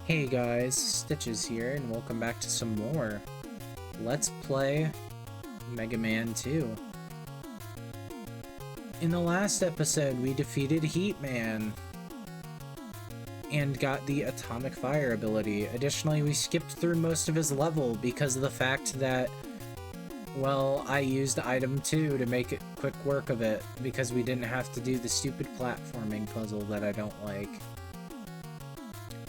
Hey guys, Stitches here, and welcome back to some more Let's Play Mega Man 2. In the last episode, we defeated Heatman and got the Atomic Fire ability. Additionally, we skipped through most of his level because of the fact that, well, I used item 2 to make it quick work of it because we didn't have to do the stupid platforming puzzle that I don't like.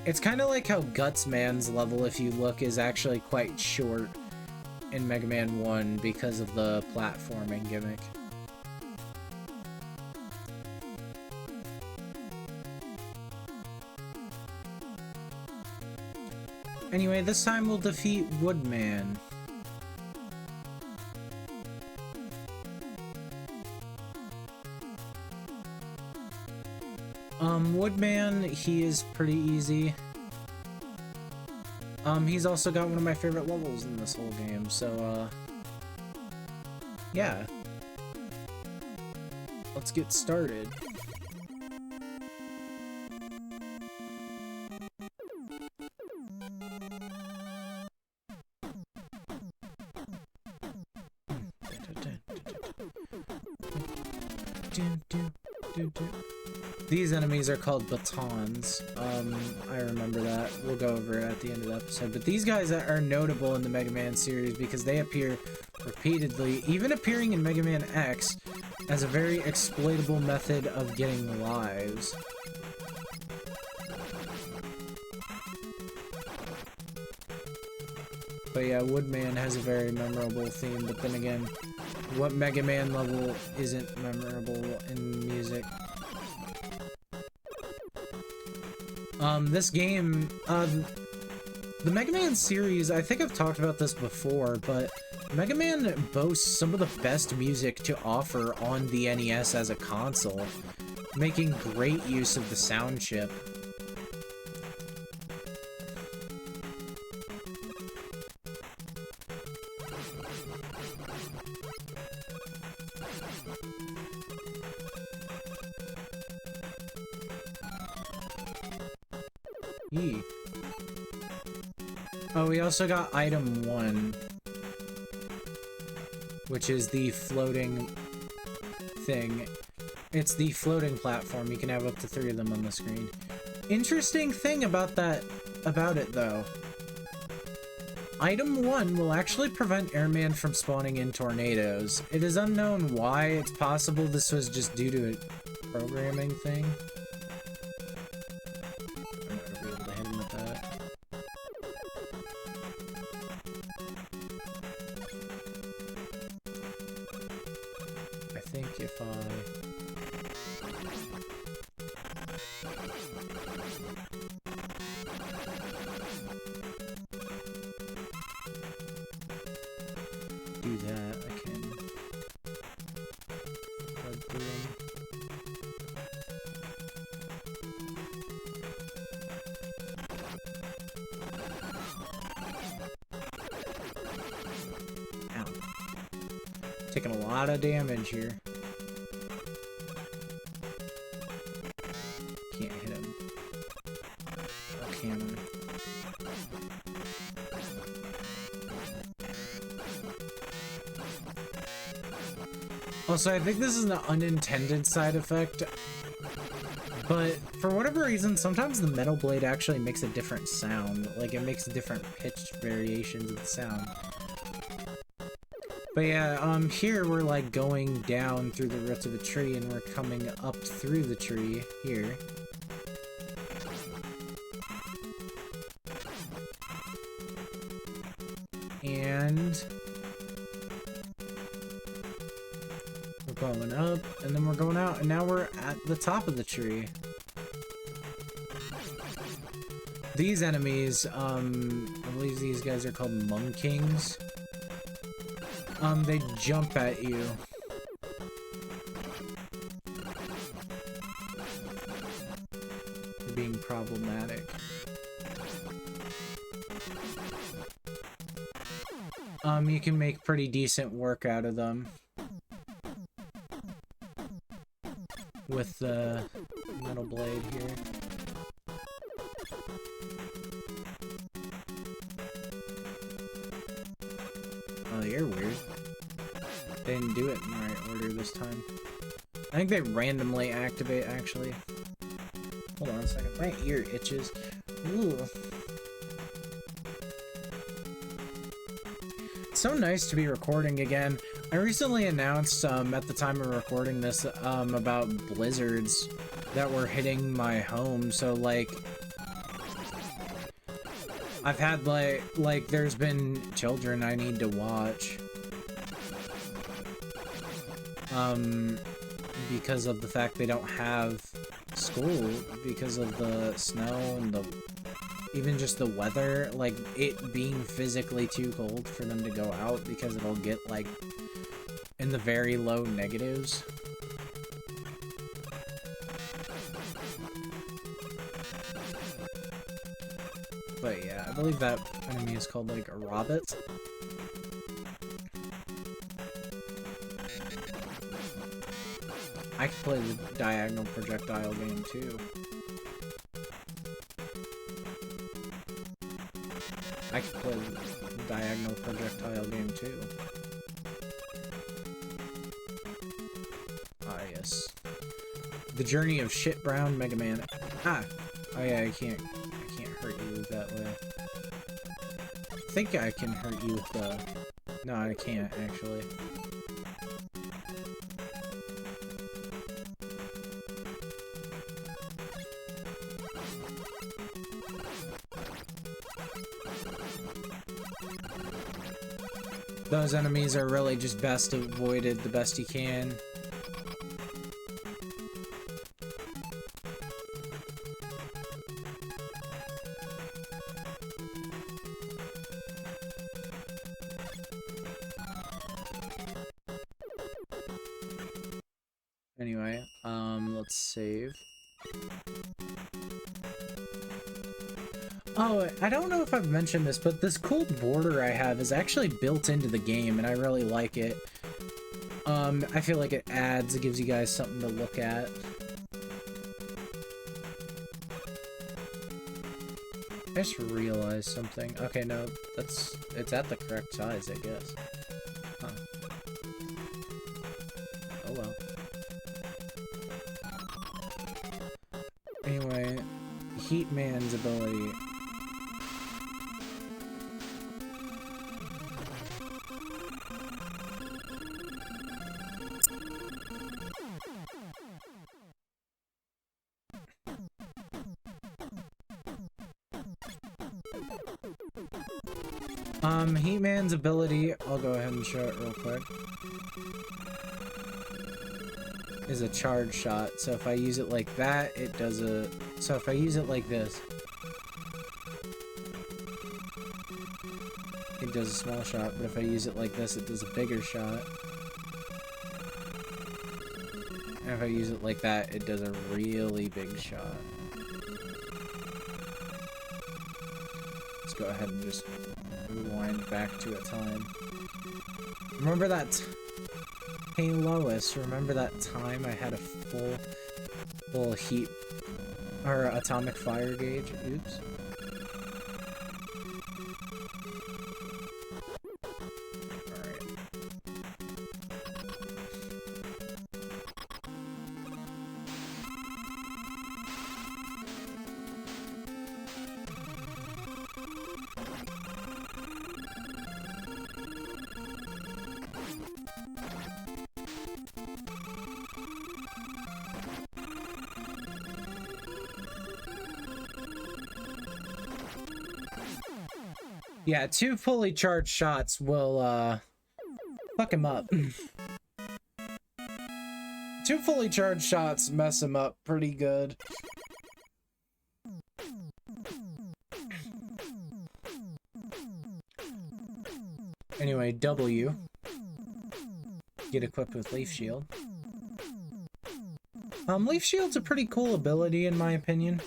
It's kind of like how Guts Man's level, if you look, is actually quite short in Mega Man 1 because of the platforming gimmick. Anyway, this time we'll defeat Woodman. Woodman, he is pretty easy. He's also got one of my favorite levels in this whole game, so, yeah. Let's get started. These enemies are called batons. I remember that. We'll go over it at the end of the episode. But these guys are notable in the Mega Man series because they appear repeatedly, even appearing in Mega Man X, as a very exploitable method of getting lives. But yeah, Woodman has a very memorable theme, but then again, what Mega Man level isn't memorable in music? This game, the Mega Man series, I think I've talked about this before, but Mega Man boasts some of the best music to offer on the NES as a console, making great use of the sound chip. Oh, we also got item 1, which is the floating thing. It's the floating platform. You can have up to 3 of them on the screen. Interesting thing about it though. Item 1 will actually prevent Airman from spawning in tornadoes. It is unknown why. It's possible this was just due to a programming thing. Taking a lot of damage here. Can't hit him. Or can I? Also, I think this is an unintended side effect, but for whatever reason, sometimes the Metal Blade actually makes a different sound. Like, it makes different pitched variations of the sound. But yeah, here we're like going down through the roots of a tree and we're coming up through the tree here. And we're going up and then we're going out and now we're at the top of the tree. These enemies, I believe these guys are called Munkings. They jump at you. Being problematic. You can make pretty decent work out of them with the Metal Blade here. you're weird. They didn't do it in the right order this time. I think they randomly activate, actually. Hold on a second. My ear itches. Ooh. It's so nice to be recording again. I recently announced, at the time of recording this, about blizzards that were hitting my home. So, like, I've had, like, there's been children I need to watch. Because of the fact they don't have school, because of the snow and even just the weather, like, it being physically too cold for them to go out because it'll get, like, in the very low negatives. But yeah, I believe that enemy is called, like, a Robert. I could play the diagonal projectile game too. I could play the diagonal projectile game too. Ah, yes. The Journey of Shit Brown Mega Man. Ah! Oh yeah, I can't hurt you that way. I think I can hurt you with the... No, I can't, actually. Those enemies are really just best avoided the best you can. Anyway, let's save. Oh, I don't know if I've mentioned this, but this cool border I have is actually built into the game, and I really like it. I feel like it gives you guys something to look at. I just realized something. Okay, no, it's at the correct size, I guess. Huh. Oh well. Anyway, Heatman's ability. Heatman's ability, I'll go ahead and show it real quick, is a charge shot. So if I use it like that, it does a... So if I use it like this, it does a small shot, but if I use it like this, it does a bigger shot. And if I use it like that, it does a really big shot. Let's go ahead and just rewind back to a time. Remember that... Hey Lois, remember that time I had a full heat... or atomic fire gauge? Oops. Yeah, 2 fully charged shots will, fuck him up. 2 fully charged shots mess him up pretty good. Anyway, W. Get equipped with Leaf Shield. Leaf Shield's a pretty cool ability in my opinion.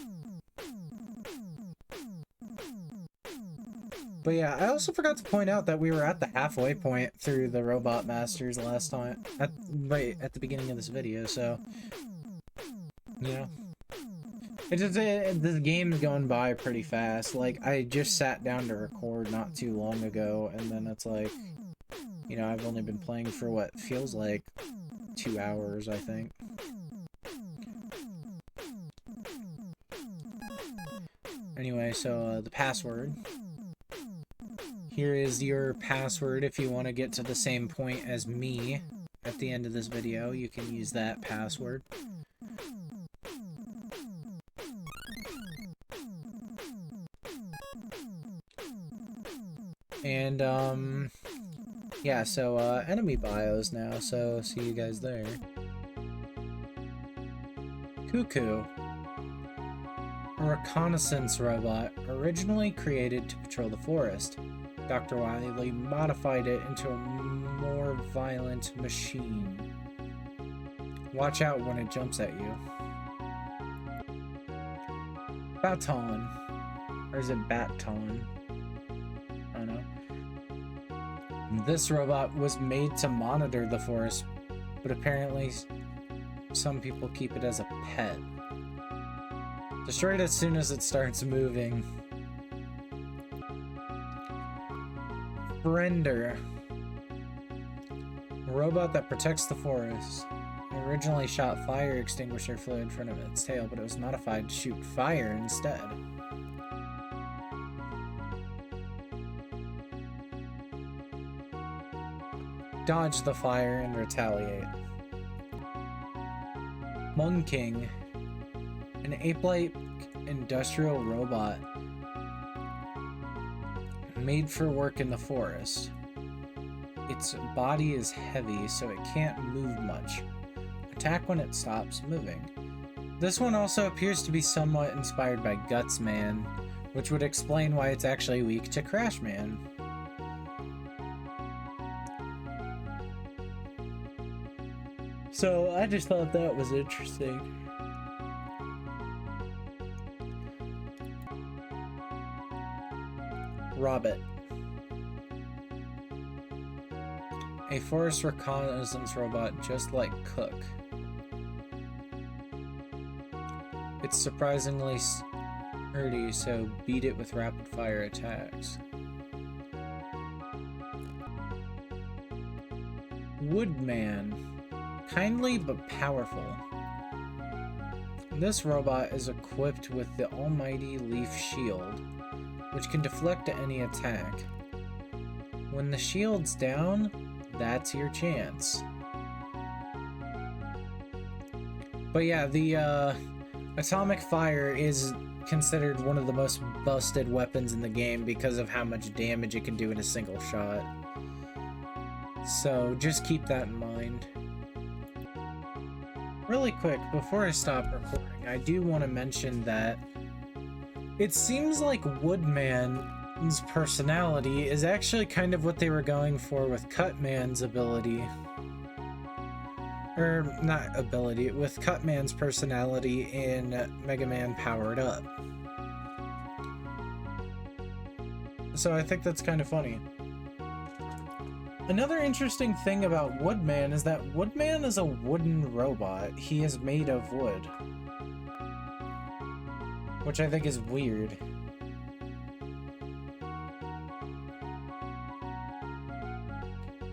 But yeah, I also forgot to point out that we were at the halfway point through the Robot Masters last time, right at the beginning of this video, so, you know. This game is going by pretty fast. Like, I just sat down to record not too long ago, and then it's like, You know, I've only been playing for what feels like 2 hours, I think. Anyway, so the password. Here is your password if you want to get to the same point as me at the end of this video. You can use that password. And, yeah, so, enemy bios now, so see you guys there. Cuckoo. A reconnaissance robot, originally created to patrol the forest. Dr. Wily modified it into a more violent machine. Watch out when it jumps at you. Baton. Or is it Baton? I don't know. This robot was made to monitor the forest, but apparently some people keep it as a pet. Destroy it as soon as it starts moving. Friender. A robot that protects the forest. It originally shot fire extinguisher fluid in front of its tail, but it was modified to shoot fire instead. Dodge the fire and retaliate. Munking. An ape-like industrial robot made for work in the forest. Its body is heavy, so it can't move much. Attack when it stops moving. This one also appears to be somewhat inspired by Gutsman, which would explain why it's actually weak to Crashman. So I just thought that was interesting. Robert. A forest reconnaissance robot just like Cook. It's surprisingly sturdy, so beat it with rapid fire attacks. Woodman. Kindly but powerful. This robot is equipped with the almighty Leaf Shield, which can deflect any attack. When the shield's down, that's your chance. But yeah, the atomic fire is considered one of the most busted weapons in the game because of how much damage it can do in a single shot. So just keep that in mind. Really quick, before I stop recording, I do want to mention that it seems like Woodman's personality is actually kind of what they were going for with Cutman's ability. Or, not ability, with Cutman's personality in Mega Man Powered Up. So I think that's kind of funny. Another interesting thing about Woodman is that Woodman is a wooden robot. He is made of wood. Which I think is weird.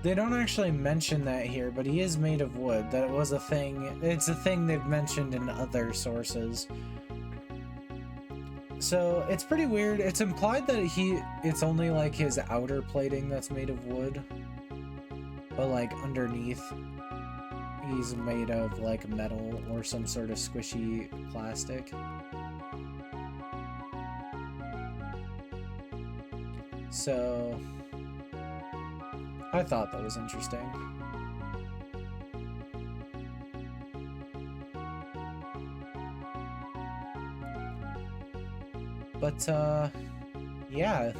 They don't actually mention that here, but he is made of wood. That was a thing. It's a thing they've mentioned in other sources. So it's pretty weird. It's implied that it's only like his outer plating that's made of wood. But like underneath, he's made of like metal or some sort of squishy plastic. So I thought that was interesting. But yeah,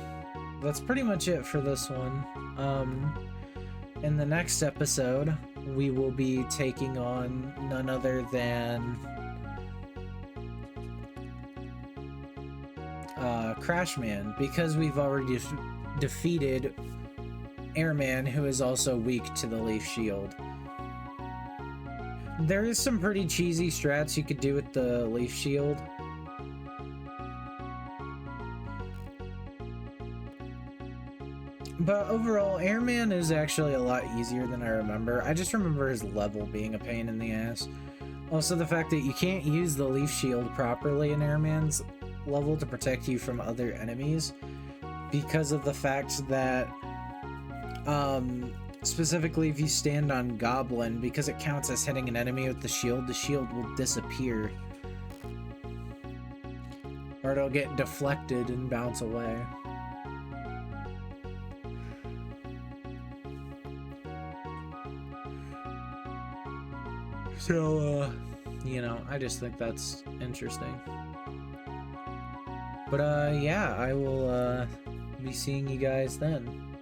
that's pretty much it for this one. In the next episode, we will be taking on none other than Crashman, because we've already defeated Airman, who is also weak to the Leaf Shield. There is some pretty cheesy strats you could do with the Leaf Shield. But overall, Airman is actually a lot easier than I remember. I just remember his level being a pain in the ass. Also, the fact that you can't use the Leaf Shield properly in Airman's level to protect you from other enemies because of the fact that, specifically if you stand on Goblin, because it counts as hitting an enemy with the shield will disappear. Or it'll get deflected and bounce away. So, you know, I just think that's interesting. But, yeah, I will, be seeing you guys then.